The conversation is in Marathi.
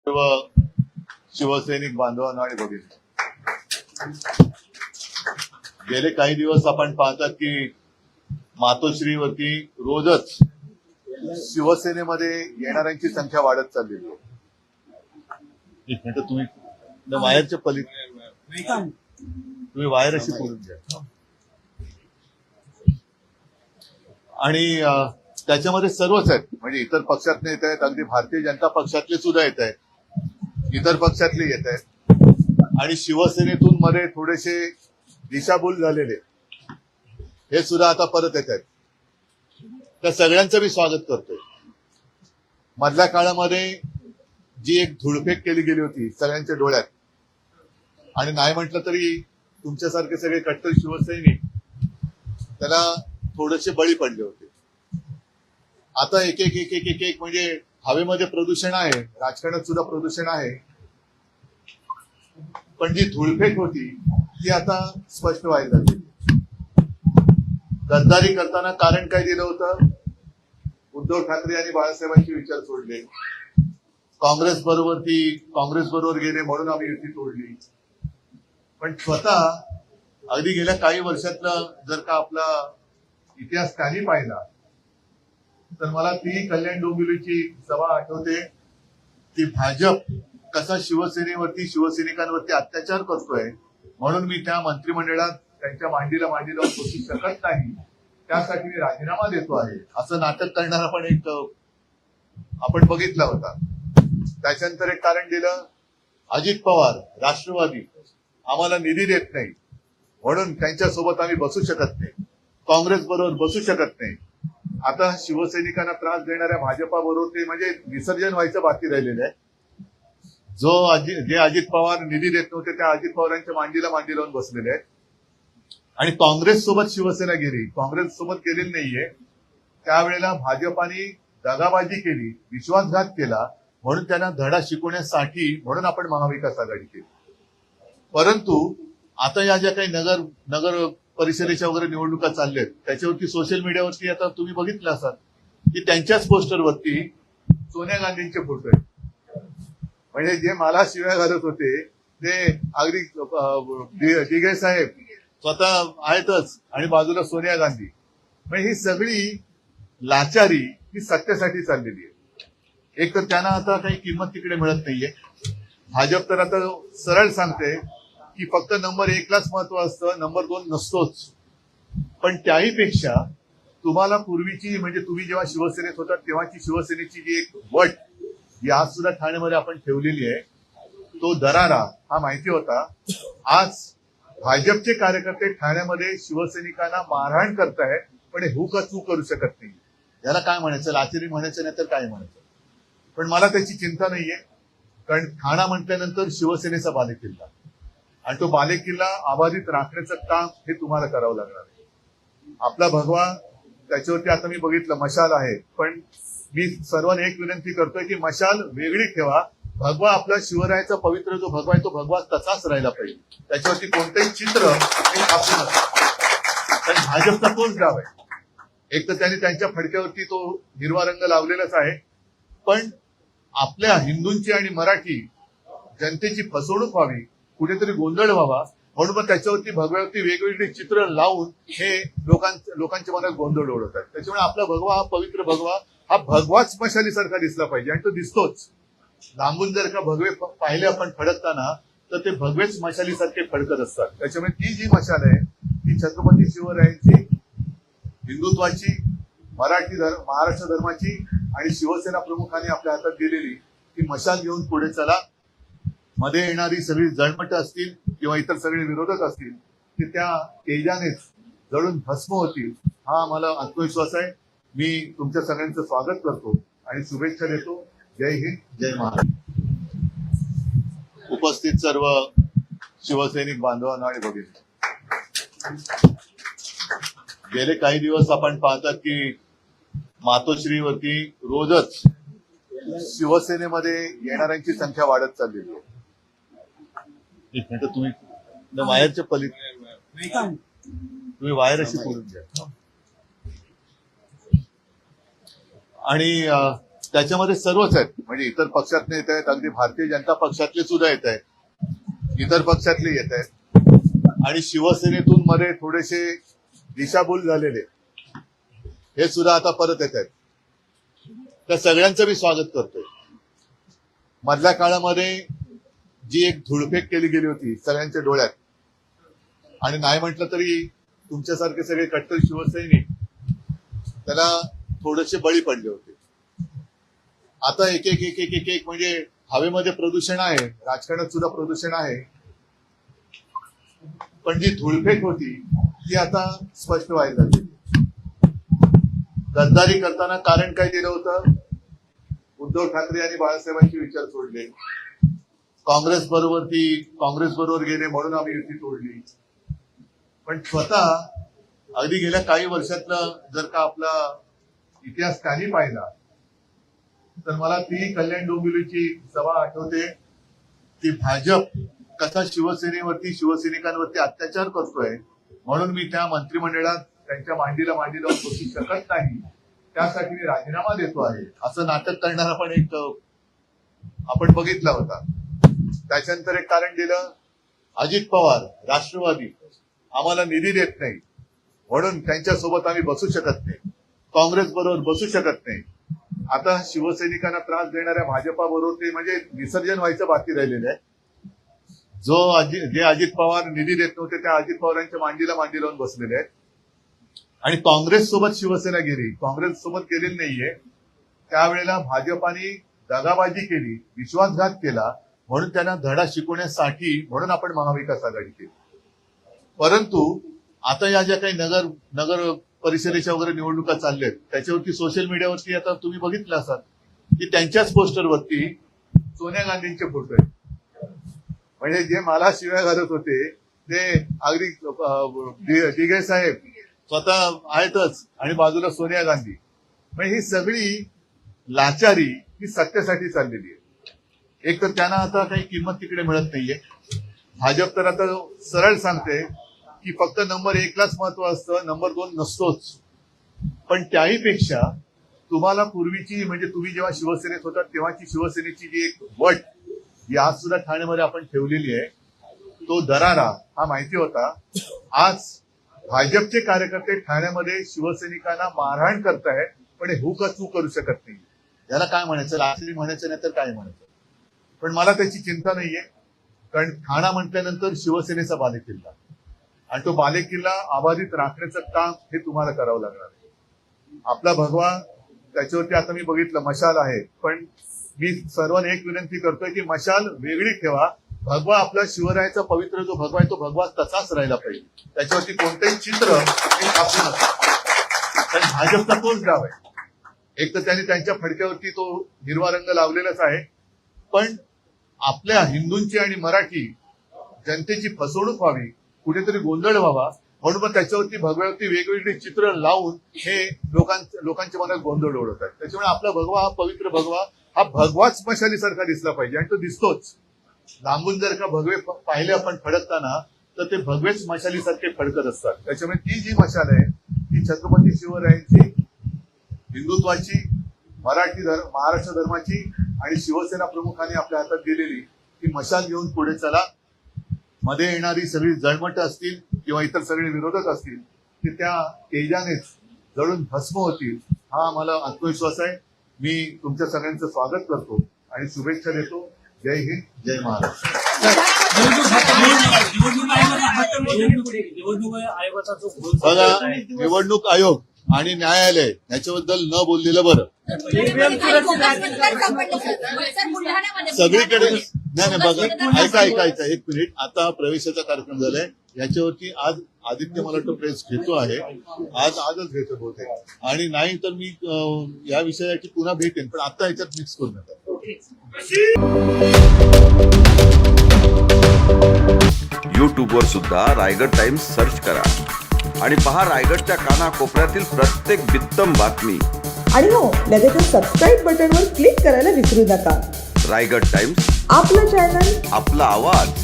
सर्व शिवसैनिक बांधवांना आणि भगिनी, गेले काही दिवस आपण पाहतात की मातोश्रीवरती रोजच शिवसेनेमध्ये येणाऱ्यांची संख्या वाढत चाललेली आहे. एक मिनिट, तुम्ही वायरच्या तुम्ही वायर अशी बोलून घ्या. आणि त्याच्यामध्ये सर्वच आहेत, म्हणजे इतर पक्षातले येत आहेत, अगदी भारतीय जनता पक्षातले सुद्धा येत आहेत, इतर पक्षातले येत आहेत, आणि शिवसेनेतून मध्ये थोडेसे दिशाभूल झालेले हे सुद्धा आता परत येत आहेत. त्या सगळ्यांचं मी स्वागत करतोय. मधल्या काळामध्ये जी एक धुळफेक केली गेली होती सगळ्यांच्या डोळ्यात, आणि नाही म्हटलं तरी तुमच्यासारखे सगळे कट्टर शिवसैनिक त्याला थोडेसे बळी पडले होते. आता एक एक एक एक एक एक म्हणजे हवेमध्ये प्रदूषण आहे, राजकारणात सुद्धा प्रदूषण आहे, पण जी धुळफेक होती ती आता स्पष्ट व्हायला लागली. गद्दारी करताना कारण काय दिलं होतं? उद्धव ठाकरे आणि बाळासाहेबांचे विचार सोडले, काँग्रेस बरोबर गेले म्हणून आम्ही युती तोडली. पण स्वतः अगदी गेल्या काही वर्षातला जर का आपला इतिहास काही पाहिला तर मला ती कल्याण डोंबिवलीची सभा आठवते की भाजप कसा शिवसेनेवरती शिवसैनिकांवरती अत्याचार करतोय म्हणून मी त्या मंत्रिमंडळात त्यांच्या मांडीला मांडी लावून बसू शकत नाही, त्यासाठी मी राजीनामा देतो आहे, असं नाटक करणारा पण एक आपण बघितला होता. त्याच्यानंतर एक कारण दिलं, अजित पवार राष्ट्रवादी आम्हाला निधी देत नाही म्हणून त्यांच्यासोबत आम्ही बसू शकत नाही, काँग्रेस बरोबर बसू शकत नाही. आता शिवसैनिकांना त्रास देणाऱ्या भाजपाबरोबर ते म्हणजे विसर्जन व्हायचं बाकी राहिलेलं आहे. जे अजित पवार निधी देत नव्हते त्या अजित पवारांच्या मांडीला मांडी लावून बसलेले आहेत. आणि काँग्रेस सोबत शिवसेना गेली, काँग्रेस सोबत गेलेली नाहीये. त्यावेळेला भाजपाने दगाबाजी केली, विश्वासघात केला, म्हणून त्यांना धडा शिकवण्यासाठी म्हणून आपण महाविकास आघाडी केली. परंतु आता या ज्या काही नगर परिषदेच्या वगैरे निवडणुका चालल्यात त्याच्यावरती सोशल मीडियावरती आता तुम्ही बघितलं असाल की त्यांच्याच पोस्टरवरती सोनिया गांधींचे फोटो आहेत. म्हणजे जे मला शिव्या घालत होते ते अगदी दिघे साहेब स्वतः आहेतच आणि बाजूला सोनिया गांधी. म्हणजे ही सगळी लाचारी ही सत्तेसाठी चाललेली आहे. एक तर त्यांना आता काही किंमत तिकडे मिळत नाहीये. भाजप तर आता सरळ सांगते की फक्त नंबर 1लाच महत्व असतं, नंबर 2 नसतोच. पण त्याही पेक्षा तुम्हाला पूर्वीची म्हणजे तुम्ही जेव्हा शिवसेनेत होता तेव्हाची शिवसेनेची जी एक वट जी आज सुद्धा ठाण्यामध्ये आपण ठेवलेली आहे, तो दरारा हा माहिती होता. आज भाजपचे कार्यकर्ते ठाण्यामध्ये शिवसैनिकांना मारहाण करतायत, पण हे हुकचू करू शकत नाही. याला काय म्हणायचं? लाचेरी म्हणायचं नाही तर काय म्हणायचं? पण मला त्याची चिंता नाहीये, कारण ठाणा म्हटल्यानंतर शिवसेनेचा बालेकिल्ला, आणि तो बालेकिल्ला अबाधित राखण्याचं काम हे तुम्हाला करावं लागणार आहे. आपला भगवा त्याच्यावरती आता मी बघितलं मशाल आहे, पण मी सर्वांना एक विनंती करतोय की मशाल वेगळी ठेवा. भगवा आपला शिवरायाचा पवित्र जो भगवा आहे तो भगवा तसाच राहिला पाहिजे, त्याच्यावरती कोणतेही चित्र हे छापू नका. कारण भाजपचा तोच डाव आहे. एक तर त्यांनी त्यांच्या फडक्यावरती तो हिरवा रंग लावलेलाच आहे, पण आपल्या हिंदूंची आणि मराठी जनतेची फसवणूक व्हावी, कुठेतरी गोंधळ व्हावा म्हणून मग त्याच्यावरती भगव्यावरती वेगवेगळी चित्र लावून हे लोकांच्या मनात गोंधळ ओढवतात. त्याच्यामुळे आपला भगवा हा पवित्र भगवा हा भगवाच मशालीसारखा दिसला पाहिजे, आणि तो दिसतोच. लांबून जर का भगवे पाहिले आपण फडकताना तर ते भगवेच मशालीसारखे फडकत असतात. त्याच्यामुळे ती जी मशाल आहे ती छत्रपती शिवरायांची, हिंदुत्वाची, महाराष्ट्र धर्माची आणि शिवसेना प्रमुखांनी आपल्या हातात दिलेली ती मशाल घेऊन पुढे चला. मध्ये येणारी सगळी जळमट असतील किंवा इतर सगळे विरोधक असतील ते त्या तेजानेच जळून भस्म होतील, हा मला आत्मविश्वास आहे. मी तुमच्या सगळ्यांचं स्वागत करतो आणि शुभेच्छा देतो. जय हिंद, जय महाराष्ट्र. उपस्थित सर्व शिवसैनिक बांधवांना आणि भगिनी, गेले काही दिवस आपण पाहतात की मातोश्रीवरती रोजच शिवसेनेमध्ये येणाऱ्यांची संख्या वाढत चाललेली आहे. एक मिनिट, तुम्ही वायरच्या तुम्ही वायर अशी बोलून घ्या. आणि त्याच्यामध्ये सर्वच आहेत, म्हणजे इतर पक्षातले येत आहेत, अगदी भारतीय जनता पक्षातले सुद्धा येत आहेत, इतर पक्षातले येत आहेत आणि शिवसेनेतून मध्ये थोडेसे दिशाभूल झालेले हे सुद्धा आता परत येत आहेत. त्या सगळ्यांचं मी स्वागत करतोय. मधल्या काळामध्ये जी एक धुळफेक केली गेली होती सगळ्यांच्या डोळ्यात, आणि नाही म्हटलं तरी तुमच्यासारखे सगळे कट्टर शिवसैनिक त्याला थोडेसे बळी पडले होते. आता एक एक एक एक एक एक म्हणजे हवेमध्ये प्रदूषण आहे, राजकारणात सुद्धा प्रदूषण आहे, पण जी धुळफेक होती ती आता स्पष्ट व्हायला लागली. गद्दारी करताना कारण काय दिलं होतं? उद्धव ठाकरे यांनी बाळासाहेबांचे विचार सोडले, काँग्रेस बरोबर गेले म्हणून आम्ही युती तोडली. पण स्वतः अगदी गेल्या काही वर्षातलं जर का आपला इतिहास काही पाहिला तर मला ती कल्याण डोंबिवलीची सभा आठवते. ती भाजप कसा शिवसैनिकांवरती अत्याचार करतोय म्हणून मी त्या मंत्रिमंडळात त्यांच्या मांडीला लावून बसू शकत नाही, त्यासाठी मी राजीनामा देतो आहे असं नाटक करणारा पण एक आपण बघितला होता. त्याच्यानंतर एक कारण दिलं, अजित पवार राष्ट्रवादी आम्हाला निधी देत नाही म्हणून त्यांच्यासोबत आम्ही बसू शकत नाही, काँग्रेस बरोबर बसू शकत नाही. आता शिवसैनिकांना त्रास देणाऱ्या भाजपा बरोबर ते म्हणजे विसर्जन व्हायचं बाकी राहिलेलं आहे. जे अजित पवार निधी देत नव्हते त्या अजित पवारांच्या मांडी लावून बसलेले आहेत. आणि काँग्रेस सोबत शिवसेना गेली, काँग्रेस सोबत गेलेली नाहीये. त्यावेळेला भाजपाने दगाबाजी केली, विश्वासघात केला, म्हणून त्यांना धडा शिकवण्यासाठी म्हणून आपण महाविकास आघाडी केली. परंतु आता या ज्या काही नगर परिषदेच्या वगैरे निवडणुका चालल्यात त्याच्यावरती सोशल मीडियावरती आता तुम्ही बघितलं असाल की त्यांच्याच पोस्टरवरती सोनिया गांधींचे फोटो आहेत. म्हणजे जे मला शिव्या घालत होते ते अगदी दिघे साहेब स्वतः आहेतच आणि बाजूला सोनिया गांधी. म्हणजे ही सगळी लाचारी ही सत्तेसाठी चाललेली आहे. एक तर त्यांना आता काही किंमत तिकडे मिळत नाहीये. भाजप तर आता सरळ सांगते की फक्त नंबर 1लाच महत्व असतं, नंबर 2 नसतोच. पण त्याहीपेक्षा तुम्हाला पूर्वीची म्हणजे तुम्ही जेव्हा शिवसेनेत होता तेव्हाची शिवसेनेची जी एक वट ही आज सुद्धा ठाण्यामध्ये आपण ठेवलेली आहे, तो दरारा हा माहिती होता. आज भाजपचे कार्यकर्ते ठाण्यामध्ये शिवसैनिकांना मारहाण करतायत, पण हे हुकचू करू शकत नाही. याला काय म्हणायचं? लाचणी म्हणायचं नाही तर काय म्हणायचं? पण मला त्याची चिंता नाहीये, कारण ठाणा म्हटल्यानंतर शिवसेनेचा बालेकिल्ला आणि तो बालेकिल्ला अबाधित राखण्याचं काम हे तुम्हाला करावं लागणार आहे. आपला भगवा त्याच्यावरती आता मी बघितलं मशाल आहे, पण मी सर्वांना एक विनंती करतोय की मशाल वेगळी ठेवा. भगवा आपला शिवरायाचा पवित्र जो भगवा आहे तो भगवा तसाच राहिला पाहिजे, त्याच्यावरती कोणतंही चित्र हे छापू नका. कारण भाजपचा तोच डाव आहे. एक तर त्यांनी त्यांच्या फडक्यावरती तो हिरवा रंग लावलेलाच आहे, पण आपल्या हिंदूंची आणि मराठी जनतेची फसवणूक व्हावी, कुठेतरी गोंधळ व्हावा म्हणून मग त्याच्यावरती भगव्यावरती वेगवेगळी चित्र लावून हे लोकांच्या मनात गोंधळ ओढवतात. त्याच्यामुळे आपला भगवा हा पवित्र भगवा हा भगवाच मशालीसारखा दिसला पाहिजे आणि तो दिसतोच. लांबून जर का भगवे पाहिले आपण फडकताना तर ते भगवेच मशालीसारखे फडकत असतात. त्याच्यामुळे ती जी मशाल आहे ती छत्रपती शिवरायांची, हिंदुत्वाची, महाराष्ट्र धर्माची आणि शिवसेना प्रमुखांनी आपल्या हातात दिलेली ती मशाल घेऊन पुढे चला. मध्ये येणारी सगळी जळमट असतील किंवा इतर सगळे विरोधक असतील ते त्या तेजानेच जळून भस्म होतील, हा मला आत्मविश्वास आहे. मी तुमच्या सगळ्यांचं स्वागत करतो आणि शुभेच्छा देतो. जय हिंद, जय महाराष्ट्र. बघा, निवडणूक आयोग आणि न्यायालय याच्याबद्दल न बोललेलं बरं. सगळीकडे नाही बघा, ऐका एक मिनिट. आता प्रवेशाचा कार्यक्रम झालाय, याच्यावरती आज आदित्य मला वाटतं प्रेस घेतो आहे, आजच घेतो बहुतेक, आणि नाही तर मी या विषयाची पुन्हा भेटेन, पण आता याच्यात मिक्स करू नका. यूट्यूबवर सुद्धा रायगड टाइम्स सर्च करा आणि पहा रायगडच्या कानाकोपऱ्यातील प्रत्येक बित्तम बातमी. आणि हो, लगेचच सबस्क्राईब बटनवर क्लिक करायला विसरू नका. रायगड टाइम्स, आपलं चॅनल, आपला आवाज.